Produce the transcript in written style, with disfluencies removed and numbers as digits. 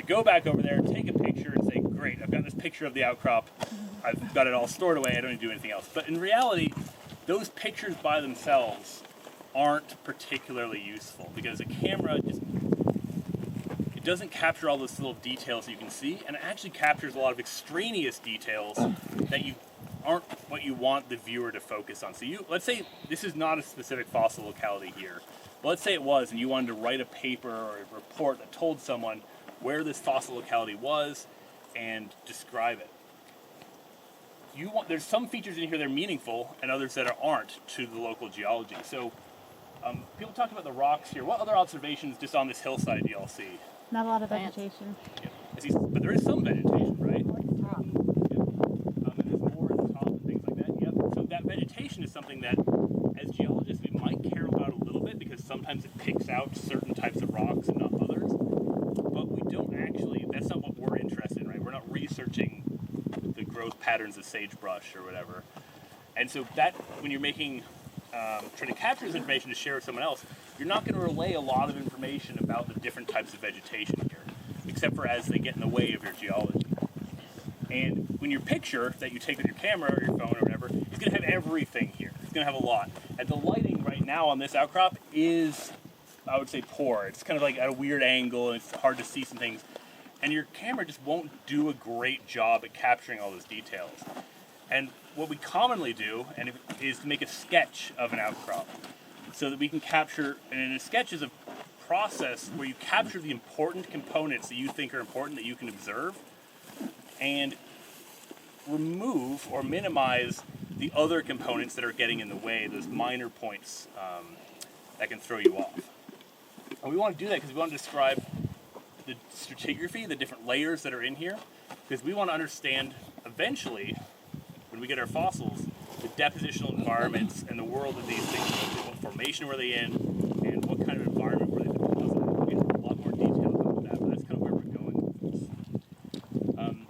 go back over there, take a picture, and say, great, I've got this picture of the outcrop. I've got it all stored away. I don't need to do anything else. But in reality, those pictures by themselves aren't particularly useful because a camera it doesn't capture all those little details that you can see, and it actually captures a lot of extraneous details that aren't what you want the viewer to focus on. So let's say this is not a specific fossil locality here. But let's say it was, and you wanted to write a paper or a report that told someone where this fossil locality was and describe it. There's some features in here that are meaningful and others that aren't to the local geology. So people talk about the rocks here. What other observations just on this hillside do y'all see? Not a lot of vegetation. Yeah. But there is some vegetation, right? More at the top. And there's more at the top and things like that. Yep. So that vegetation is something that, as geologists, we might care about a little bit because sometimes it picks out certain types of rocks and not others. But we don't actually, that's not what we're interested in, right? We're not researching the growth patterns of sagebrush or whatever. And so that, when you're making, trying to capture this information to share with someone else, you're not going to relay a lot of information about the different types of vegetation here, except for as they get in the way of your geology. And when your picture that you take with your camera or your phone or whatever is going to have everything here. It's going to have a lot. And the lighting right now on this outcrop is, I would say, poor. It's kind of like at a weird angle and it's hard to see some things. And your camera just won't do a great job at capturing all those details. And what we commonly do is to make a sketch of an outcrop so that we can capture, and a sketch is a process where you capture the important components that you think are important that you can observe and remove or minimize the other components that are getting in the way, those minor points that can throw you off. And we want to do that because we want to describe the stratigraphy, the different layers that are in here, because we want to understand eventually, when we get our fossils, the depositional environments and the world that these things live in. What formation were they in?